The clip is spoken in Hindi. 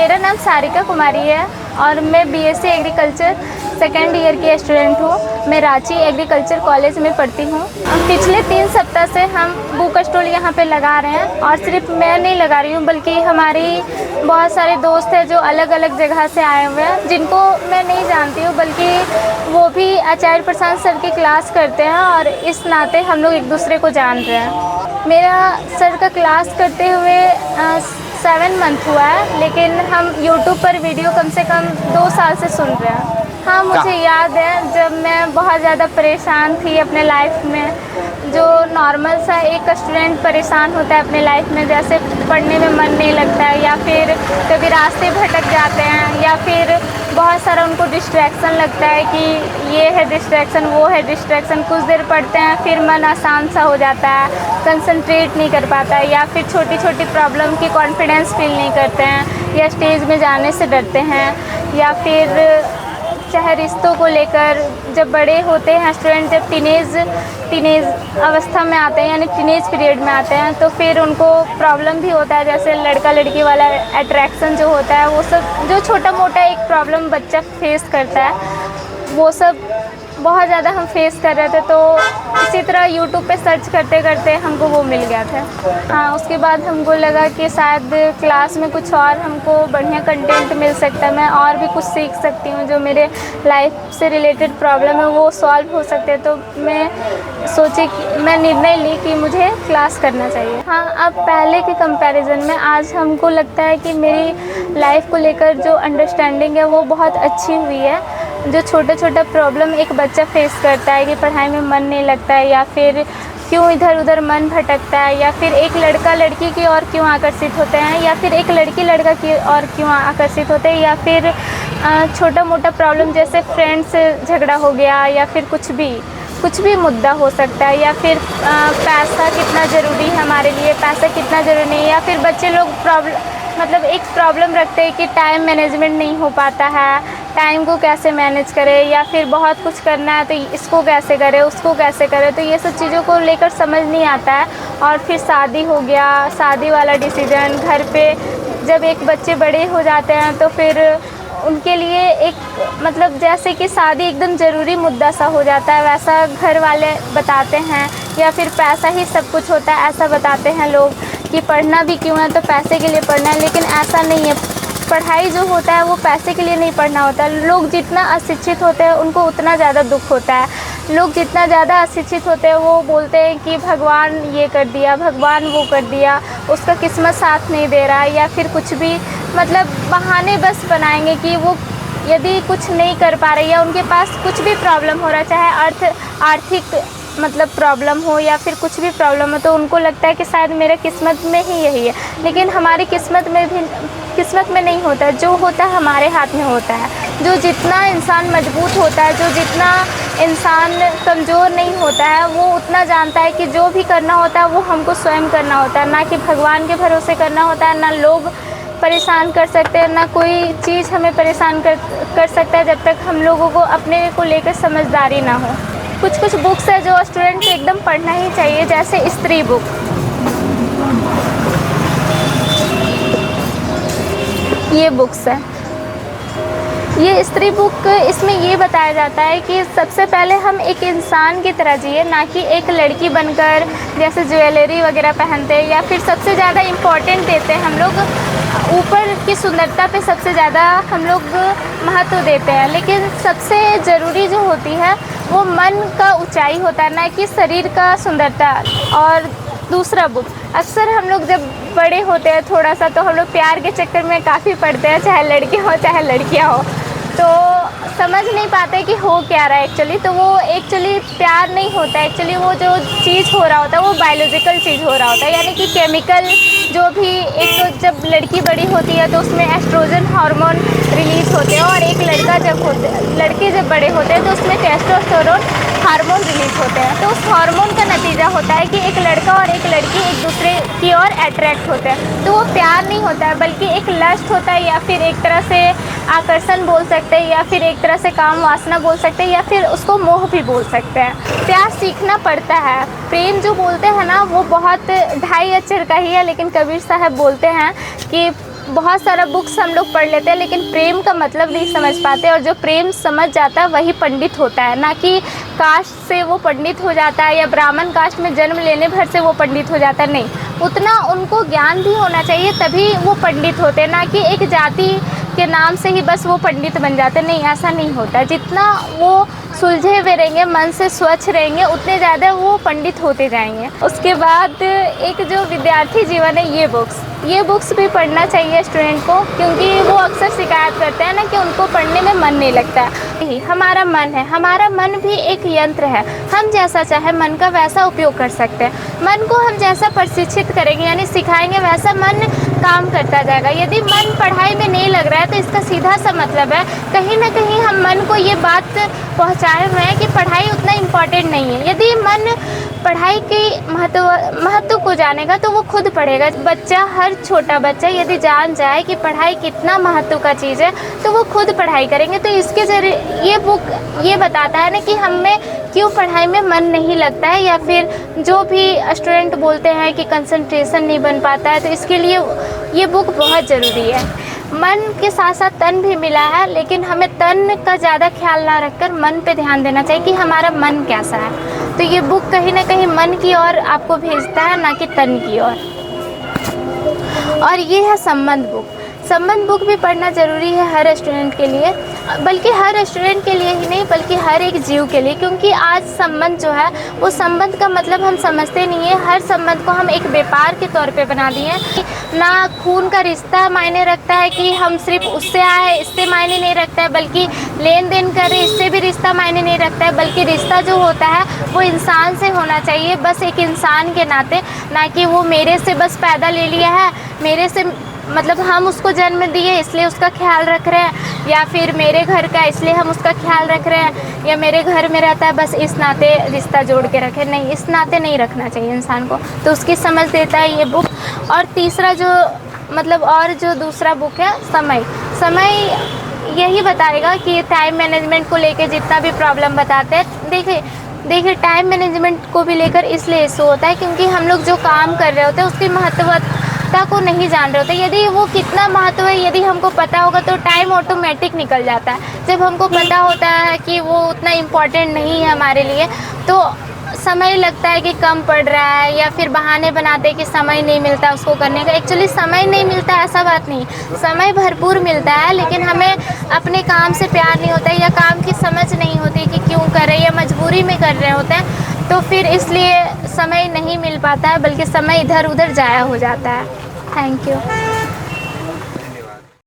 मेरा नाम सारिका कुमारी है और मैं बीएससी एग्रीकल्चर सेकेंड ईयर की स्टूडेंट हूँ। मैं रांची एग्रीकल्चर कॉलेज में पढ़ती हूँ। पिछले 3 सप्ताह से हम बुक स्टॉल यहाँ पे लगा रहे हैं और सिर्फ मैं नहीं लगा रही हूँ बल्कि हमारी बहुत सारे दोस्त हैं जो अलग अलग जगह से आए हुए हैं, जिनको मैं नहीं जानती हूँ, बल्कि वो भी आचार्य प्रशांत सर की क्लास करते हैं और इस नाते हम लोग एक दूसरे को जान रहे हैं। मेरा सर का क्लास करते हुए 7 मंथ हुआ है, लेकिन हम YouTube पर वीडियो कम से कम 2 साल से सुन रहे हैं। हाँ, मुझे याद है जब मैं बहुत ज़्यादा परेशान थी अपने लाइफ में, जो नॉर्मल सा एक स्टूडेंट परेशान होता है अपने लाइफ में, जैसे पढ़ने में मन नहीं लगता है या फिर कभी रास्ते भटक जाते हैं या फिर बहुत सारा उनको डिस्ट्रैक्शन लगता है कि ये है डिस्ट्रैक्शन, वो है डिस्ट्रैक्शन। कुछ देर पढ़ते हैं फिर मन आसान सा हो जाता है, कंसंट्रेट नहीं कर पाता है या फिर छोटी छोटी प्रॉब्लम की कॉन्फिडेंस फील नहीं करते हैं या स्टेज में जाने से डरते हैं या फिर चाहे रिश्तों को लेकर जब बड़े होते हैं स्टूडेंट, जब टीनेज अवस्था में आते हैं यानी टीनेज पीरियड में आते हैं, तो फिर उनको प्रॉब्लम भी होता है, जैसे लड़का लड़की वाला अट्रैक्शन जो होता है, वो सब जो छोटा मोटा एक प्रॉब्लम बच्चा फेस करता है, वो सब बहुत ज़्यादा हम फेस कर रहे थे। तो इसी तरह YouTube पे सर्च करते करते हमको वो मिल गया था। हाँ, उसके बाद हमको लगा कि शायद क्लास में कुछ और हमको बढ़िया कंटेंट मिल सकता है, मैं और भी कुछ सीख सकती हूँ, जो मेरे लाइफ से रिलेटेड प्रॉब्लम है वो सॉल्व हो सकते हैं। तो मैं निर्णय ली कि मुझे क्लास करना चाहिए। हाँ, अब पहले के कंपैरिजन में आज हमको लगता है कि मेरी लाइफ को लेकर जो अंडरस्टैंडिंग है वो बहुत अच्छी हुई है। जो छोटा छोटा प्रॉब्लम एक बच्चा फेस करता है कि पढ़ाई में मन नहीं लगता है या फिर क्यों इधर उधर मन भटकता है या फिर एक लड़का लड़की की ओर क्यों आकर्षित होते हैं या फिर एक लड़की लड़का की ओर क्यों आकर्षित होते हैं या फिर छोटा मोटा प्रॉब्लम जैसे फ्रेंड्स से झगड़ा हो गया या फिर कुछ भी मुद्दा हो सकता है या फिर पैसा कितना ज़रूरी है हमारे लिए, पैसा कितना ज़रूरी नहीं है, या फिर बच्चे लोग एक प्रॉब्लम रखते हैं कि टाइम मैनेजमेंट नहीं हो पाता है, टाइम को कैसे मैनेज करें या फिर बहुत कुछ करना है तो इसको कैसे करें उसको कैसे करें। तो ये सब चीज़ों को लेकर समझ नहीं आता है। और फिर शादी हो गया, शादी वाला डिसीजन, घर पे जब एक बच्चे बड़े हो जाते हैं तो फिर उनके लिए एक जैसे कि शादी एकदम ज़रूरी मुद्दा सा हो जाता है, वैसा घर वाले बताते हैं, या फिर पैसा ही सब कुछ होता है ऐसा बताते हैं लोग कि पढ़ना भी क्यों है तो पैसे के लिए पढ़ना है, लेकिन ऐसा नहीं है। पढ़ाई जो होता है वो पैसे के लिए नहीं पढ़ना होता। लोग जितना अशिक्षित होते हैं उनको उतना ज़्यादा दुख होता है। लोग जितना ज़्यादा अशिक्षित होते हैं वो बोलते हैं कि भगवान ये कर दिया, भगवान वो कर दिया, उसका किस्मत साथ नहीं दे रहा, या फिर कुछ भी बहाने बस बनाएंगे कि वो यदि कुछ नहीं कर पा रहे या उनके पास कुछ भी प्रॉब्लम हो रहा, चाहे आर्थिक प्रॉब्लम हो या फिर कुछ भी प्रॉब्लम हो, तो उनको लगता है कि शायद मेरे किस्मत में ही यही है। लेकिन हमारी किस्मत में नहीं होता, जो होता है हमारे हाथ में होता है। जो जितना इंसान मजबूत होता है, जो जितना इंसान कमज़ोर नहीं होता है, वो उतना जानता है कि जो भी करना होता है वो हमको स्वयं करना होता है, ना कि भगवान के भरोसे करना होता है। ना लोग परेशान कर सकते हैं, ना कोई चीज़ हमें परेशान कर सकता है जब तक हम लोगों को अपने को लेकर समझदारी ना हो। कुछ बुक्स है जो स्टूडेंट को एकदम पढ़ना ही चाहिए, जैसे स्त्री बुक। ये बुक्स है, ये स्त्री बुक, इसमें ये बताया जाता है कि सबसे पहले हम एक इंसान की तरह जिए, ना कि एक लड़की बनकर जैसे ज्वेलरी वगैरह पहनते हैं या फिर सबसे ज़्यादा इम्पोर्टेंट देते हैं हम लोग ऊपर की सुंदरता पे सबसे ज़्यादा हम लोग महत्व देते हैं। लेकिन सबसे ज़रूरी जो होती है वो मन का ऊंचाई होता है, ना कि शरीर का सुंदरता। और दूसरा बुक, अक्सर हम लोग जब बड़े होते हैं थोड़ा सा तो हम लोग प्यार के चक्कर में काफ़ी पढ़ते हैं, चाहे लड़के हो चाहे लड़कियां हो, तो समझ नहीं पाते कि हो क्या रहा है एक्चुअली। तो वो एक्चुअली प्यार नहीं होता है, एक्चुअली वो जो चीज़ हो रहा होता है वो बायोलॉजिकल चीज़ हो रहा होता है, यानी कि केमिकल जो भी। एक तो जब लड़की बड़ी होती है तो उसमें एस्ट्रोजन हार्मोन रिलीज होते हैं, और एक लड़के जब बड़े होते हैं तो उसमें टेस्टोस्टेरोन हार्मोन रिलीज होते हैं। तो उस हार्मोन का नतीजा होता है कि एक लड़का और एक लड़की एक दूसरे की ओर अट्रैक्ट होते हैं। तो वो प्यार नहीं होता है बल्कि एक लस्ट होता है, या फिर एक तरह से आकर्षण बोल सकते हैं, या फिर एक तरह से काम वासना बोल सकते हैं, या फिर उसको मोह भी बोल सकते हैं। प्यार सीखना पड़ता है। प्रेम जो बोलते हैं ना वो बहुत ढाई अक्षर का ही है, लेकिन कबीर साहब बोलते हैं कि बहुत सारा बुक्स हम लोग पढ़ लेते हैं लेकिन प्रेम का मतलब नहीं समझ पाते, और जो प्रेम समझ जाता है वही पंडित होता है, ना कि कास्ट से वो पंडित हो जाता है या ब्राह्मण कास्ट में जन्म लेने भर से वो पंडित हो जाता है। नहीं, उतना उनको ज्ञान भी होना चाहिए तभी वो पंडित होते हैं, ना कि एक जाति के नाम से ही बस वो पंडित बन जाते। नहीं, ऐसा नहीं होता। जितना वो सुलझे हुए रहेंगे, मन से स्वच्छ रहेंगे, उतने ज़्यादा वो पंडित होते जाएंगे। उसके बाद एक जो विद्यार्थी जीवन है, ये बुक्स भी पढ़ना चाहिए स्टूडेंट को, क्योंकि वो अक्सर शिकायत करते हैं ना कि उनको पढ़ने में मन नहीं लगता है। हमारा मन है, हमारा मन भी एक यंत्र है, हम जैसा चाहे मन का वैसा उपयोग कर सकते हैं। मन को हम जैसा प्रशिक्षित करेंगे यानी सिखाएंगे वैसा मन काम करता जाएगा। यदि मन पढ़ाई में नहीं लग रहा है तो इसका सीधा सा मतलब है कहीं ना कहीं हम मन को ये बात पहुंचाए हुए हैं कि पढ़ाई उतना इम्पॉर्टेंट नहीं है। यदि मन पढ़ाई की महत्व को जानेगा तो वो खुद पढ़ेगा। बच्चा, हर छोटा बच्चा यदि जान जाए कि पढ़ाई कितना महत्व का चीज़ है तो वो खुद पढ़ाई करेंगे। तो इसके जरिए ये बुक ये बताता है ना कि हमें क्यों पढ़ाई में मन नहीं लगता है, या फिर जो भी स्टूडेंट बोलते हैं कि कंसंट्रेशन नहीं बन पाता है, तो इसके लिए ये बुक बहुत ज़रूरी है। मन के साथ साथ तन भी मिला है, लेकिन हमें तन का ज़्यादा ख्याल ना रखकर मन पे ध्यान देना चाहिए कि हमारा मन कैसा है। तो ये बुक कहीं ना कहीं मन की ओर आपको भेजता है, ना कि तन की ओर। और ये है संबंध बुक। संबंध बुक भी पढ़ना ज़रूरी है हर स्टूडेंट के लिए, बल्कि हर स्टूडेंट के लिए ही नहीं बल्कि हर एक जीव के लिए, क्योंकि आज संबंध जो है वो संबंध का मतलब हम समझते नहीं है। हर संबंध को हम एक व्यापार के तौर पे बना दिए हैं। ना खून का रिश्ता मायने रखता है कि हम सिर्फ उससे आए इससे मायने नहीं रखता है, बल्कि लेन देन करें इससे भी रिश्ता मायने नहीं रखता है, बल्कि रिश्ता जो होता है वो इंसान से होना चाहिए, बस एक इंसान के नाते, ना कि वो मेरे से बस पैदा ले लिया है, मेरे से मतलब हम उसको जन्म दिए इसलिए उसका ख्याल रख रहे हैं, या फिर मेरे घर का इसलिए हम उसका ख्याल रख रहे हैं, या मेरे घर में रहता है बस इस नाते रिश्ता जोड़ के रखे। नहीं, इस नाते नहीं रखना चाहिए इंसान को। तो उसकी समझ देता है ये बुक। और तीसरा जो जो दूसरा बुक है समय यही बताएगा कि टाइम मैनेजमेंट को लेकर जितना भी प्रॉब्लम बताते हैं। देखिए टाइम मैनेजमेंट को भी लेकर इसलिए इशू होता है क्योंकि हम लोग जो काम कर रहे होते हैं उसकी महत्वता को नहीं जान रहे होते। यदि वो कितना महत्व है यदि हमको पता होगा तो टाइम ऑटोमेटिक निकल जाता है। जब हमको पता होता है कि वो उतना इम्पॉर्टेंट नहीं है हमारे लिए तो समय लगता है कि कम पड़ रहा है, या फिर बहाने बनाते हैं कि समय नहीं मिलता उसको करने का। एक्चुअली समय नहीं मिलता ऐसा बात नहीं, समय भरपूर मिलता है, लेकिन हमें अपने काम से प्यार नहीं होता है या काम की समझ नहीं होती कि क्यों कर रहे हैं, या मजबूरी में कर रहे होते हैं, तो फिर इसलिए समय नहीं मिल पाता है, बल्कि समय इधर उधर ज़ाया हो जाता है। Thank you.